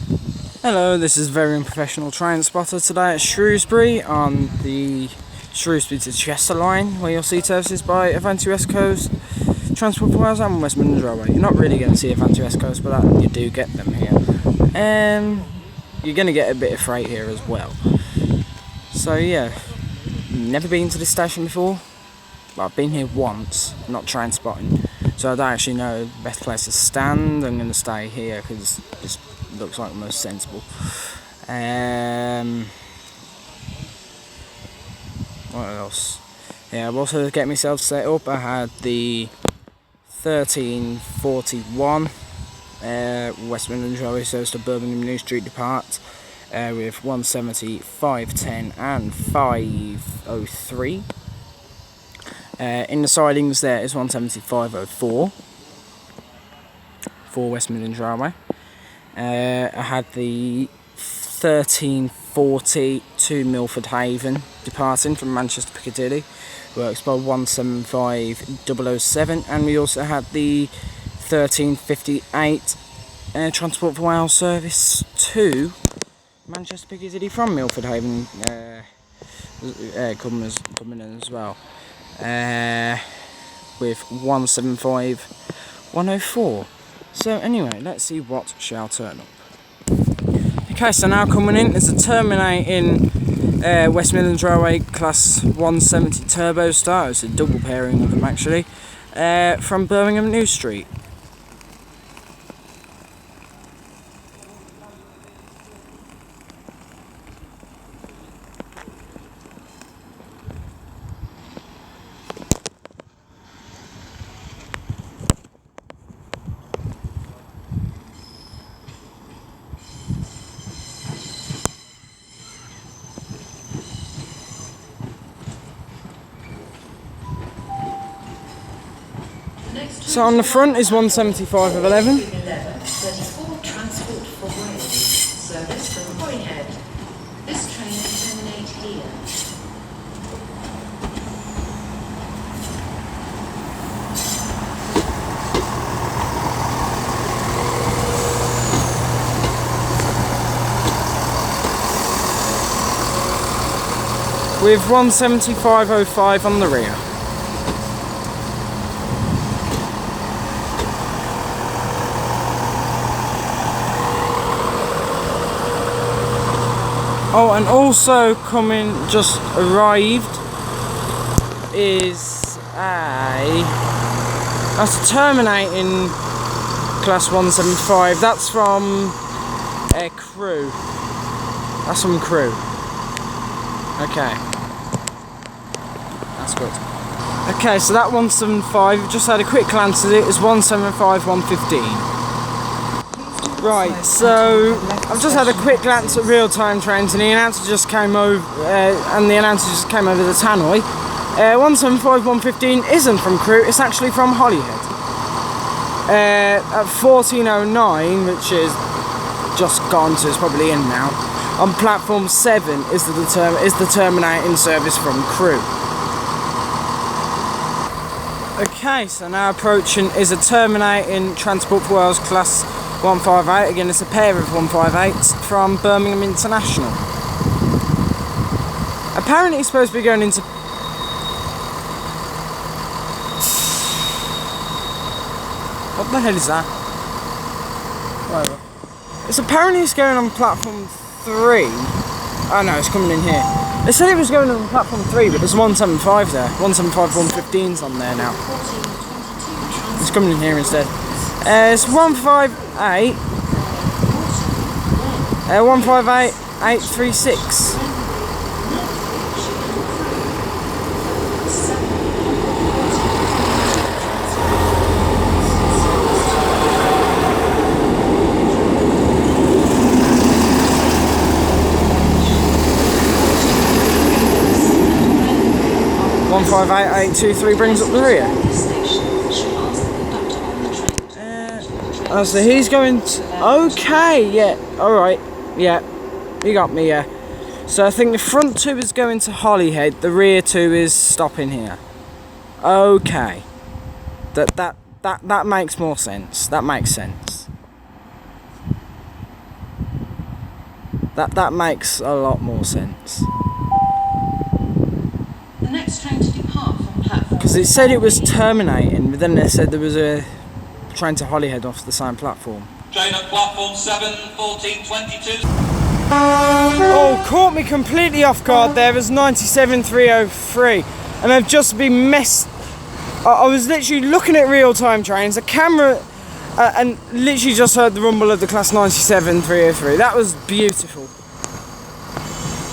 Hello, this is very unprofessional train spotter today at Shrewsbury on the Shrewsbury-Chester line, where you'll see services by Avanti West Coast, Transport for Wales and West Midlands Railway. You're not really going to see Avanti West Coast, but you do get them here. You're going to get a bit of freight here as well. So yeah, never been to this station before. Well, I've been here once, not train spotting, so I don't actually know the best place to stand. I'm going to stay here because this looks like the most sensible. What else? Yeah, I've also get myself set up. I had the 1341 West Midlands Railway service to Birmingham Moor Street depart with 170, 510 and 503. In the sidings there is 170, 504 for West Midlands Railway. I had the 1340 to Milford Haven departing from Manchester Piccadilly, works by 175007, and we also had the 1358 Transport for Wales service to Manchester Piccadilly from Milford Haven coming in as well, with 175104. So anyway, let's see what shall turn up. Okay, so now coming in is a terminating West Midlands Railway Class 170 Turbo Star. It's a double pairing of them actually, from Birmingham Moor Street. So on the front is 175 of 11. 34 Transport for Wales service from Holyhead. This train will terminate here. With 175.05 on the rear. Oh, and also coming, just arrived, is that's a terminating Class 175. That's from Crew. That's from Crew. Okay. That's good. Okay, so that 175, just had a quick glance at it, is 175, 115. Right, so I've just had a quick glance at real-time trains, and the announcer just came over, the tannoy. 175, 115 isn't from Crewe, it's actually from Holyhead. At 1409, which is just gone, so it's probably in now, on platform 7 is the terminating service from Crewe. Okay, so now approaching is a terminating Transport for Wales Class 158, again it's a pair of 158s from Birmingham International. Apparently it's supposed to be going into... What the hell is that? Whatever. It's going on platform 3. Oh no, it's coming in here. They said it was going on platform 3, but there's 175 there. 175, 115's on there now. It's coming in here instead. It's 158, 836. One 58823 brings up the rear. So he's going to, okay, yeah, alright, yeah, you got me, yeah. So I think the front 2 is going to Holyhead, the rear 2 is stopping here. Okay. That makes more sense. That makes sense. That makes a lot more sense. The next train to depart from platform... Because it said it was terminating, but then they said there was a train to Holyhead off the same platform. Train at platform 7, 1422. Oh, caught me completely off guard there. It was 97,303. And I've just been messed... I was literally looking at real-time trains, the camera... and literally just heard the rumble of the class 97,303. That was beautiful.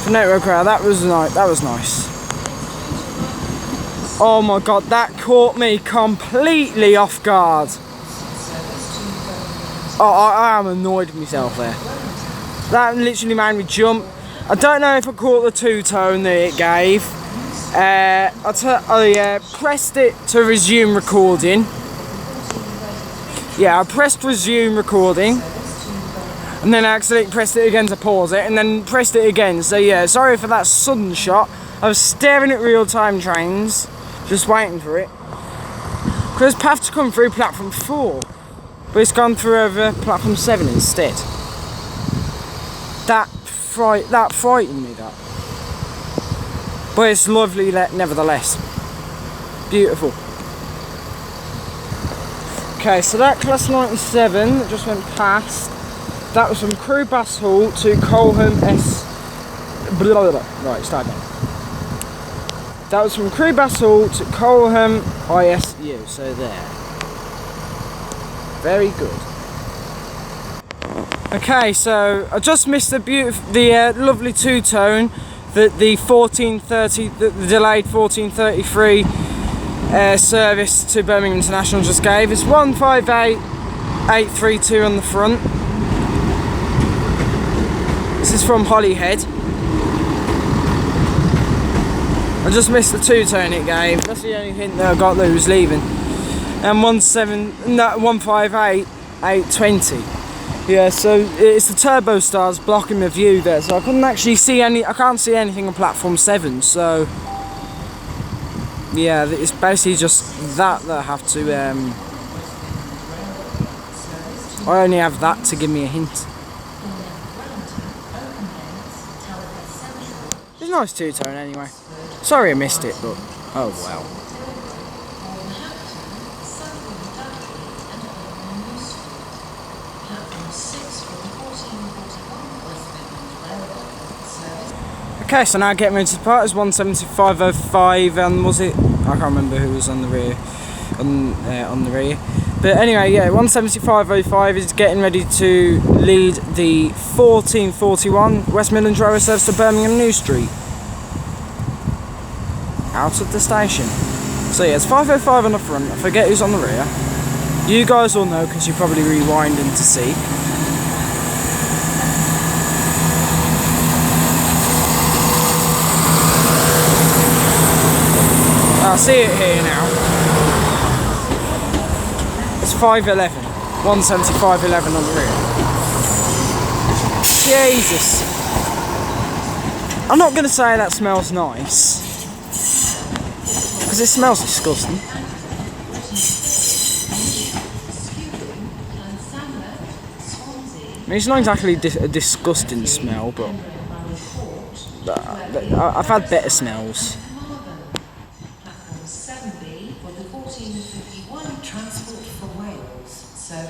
For network crowd, that was nice. Oh my god, that caught me completely off guard. Oh, I am annoyed with myself there. That literally made me jump. I don't know if I caught the two-tone that it gave. I pressed it to resume recording. Yeah, I pressed resume recording, and then I accidentally pressed it again to pause it, and then pressed it again. So yeah, sorry for that sudden shot. I was staring at real-time trains, just waiting for it. Because path to come through platform 4, but it's gone through over platform 7 instead. That frightened me, that. But it's lovely nevertheless. Beautiful. Okay, so that class 97 that just went past, that was from Crewe Bass Hall to Coleham Right, start again. That was from Crewe Bass Hall to Coleham ISU, so there. Very good. Okay, so I just missed the lovely two-tone that the 1430, the delayed 1433 service to Birmingham International just gave. It's 158832 on the front. This is from Holyhead. I just missed the two-tone it gave. That's the only hint that I got that it was leaving. And 158820. Yeah, so it's the turbo stars blocking the view there, so I couldn't actually see I can't see anything on platform 7, so yeah, it's basically just that I have to I only have that to give me a hint. It's a nice two-tone anyway. Sorry I missed it, but oh well. Okay, so now getting into the part is 175.05, and was it? I can't remember who was on the rear, on the rear. But anyway, yeah, 175.05 is getting ready to lead the 1441 West Midlands Railway service to Birmingham Moor Street, out of the station. So yeah, it's 5.05 on the front. I forget who's on the rear. You guys all know because you're probably rewinding to see. I see it here now. It's 5.11. 175.11 on the rear. Jesus. I'm not going to say that smells nice, because it smells disgusting. I mean, it's not exactly a disgusting smell, but I've had better smells.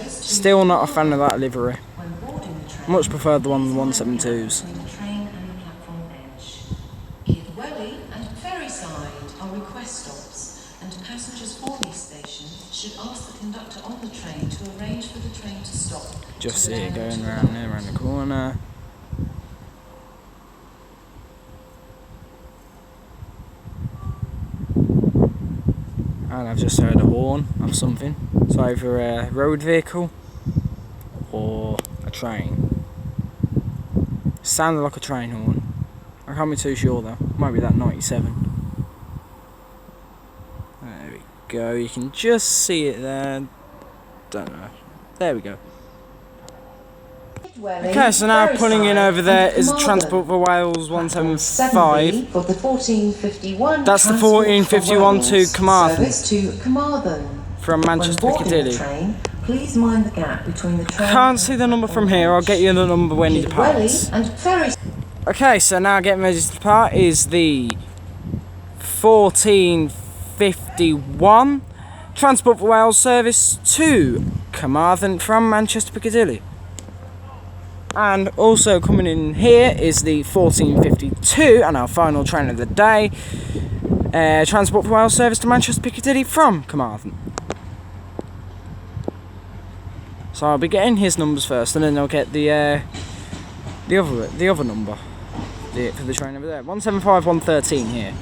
Still not a fan of that livery. Much prefer the one 172s. Just see it going around there, around the corner. And I've just heard a horn of something. It's either a road vehicle or a train. It sounded like a train horn. I can't be too sure though. Might be that 97. There we go. You can just see it there. Don't know. There we go. Okay, so now pulling in over there is Transport for Wales 175. That's the 1451 to Carmarthen. From Manchester Piccadilly. Please mind the gap between the train. Can't see the number from here. I'll get you the number when he departs. And ferry. Okay, so now getting ready to depart is the 1451 Transport for Wales service to Carmarthen from Manchester Piccadilly. And also coming in here is the 1452 and our final train of the day, Transport for Wales service to Manchester Piccadilly from Carmarthen. So I'll be getting his numbers first, and then I'll get the other number for the train over there. 175 113 here.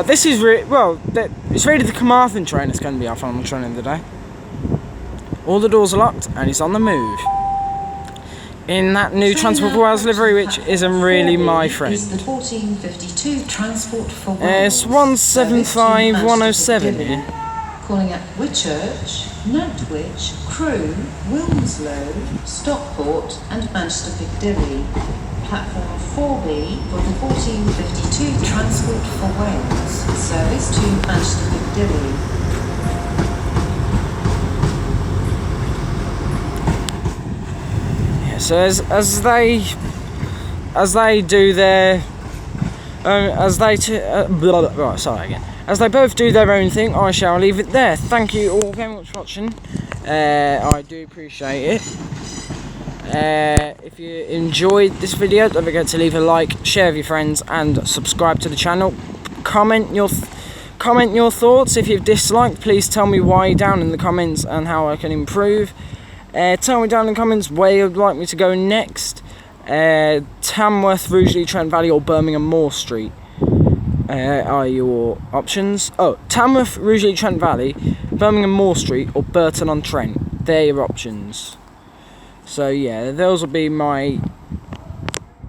This is it's really the Carmarthen train that's going to be our final train of the day. All the doors are locked and it's on the move. In that new Transport for Wales livery, which isn't really my friend. Is the 1452 Transport for Wales. It's 175 107 here. Calling at Whitchurch, Nantwich, Crewe, Wilmslow, Stockport and Manchester Piccadilly. Platform 4B for the 1452 Transport for Wales service to Manchester Piccadilly. Yeah, so as they do their as they both do their own thing, I shall leave it there. Thank you all very much for watching. I do appreciate it. If you enjoyed this video, don't forget to leave a like, share with your friends and subscribe to the channel. Comment your thoughts. If you've disliked, please tell me why down in the comments and how I can improve. Tell me down in the comments where you'd like me to go next. Tamworth, Rugeley Trent Valley or Birmingham Moor Street are your options. Oh, Tamworth, Rugeley Trent Valley, Birmingham Moor Street or Burton-on-Trent. They're your options. So yeah, those will be my...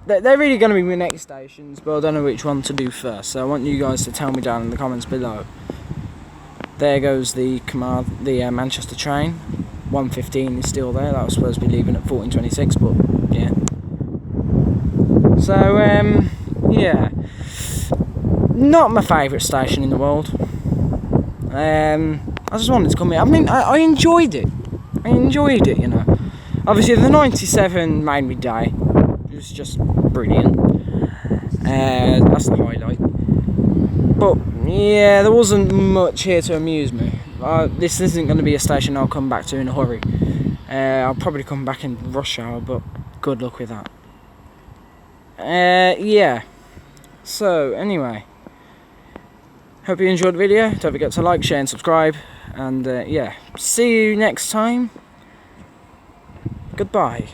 They're really going to be my next stations, but I don't know which one to do first. So I want you guys to tell me down in the comments below. There goes the Manchester train. 115 is still there. That was supposed to be leaving at 14:26, but yeah. So yeah, not my favourite station in the world. I just wanted to come here. I mean, I enjoyed it. You know. Obviously, the 97 made me day. It was just brilliant. That's the highlight. But yeah, there wasn't much here to amuse me. This isn't going to be a station I'll come back to in a hurry. I'll probably come back in rush hour, but good luck with that. Yeah. So anyway, hope you enjoyed the video. Don't forget to like, share and subscribe. And yeah, see you next time. Goodbye.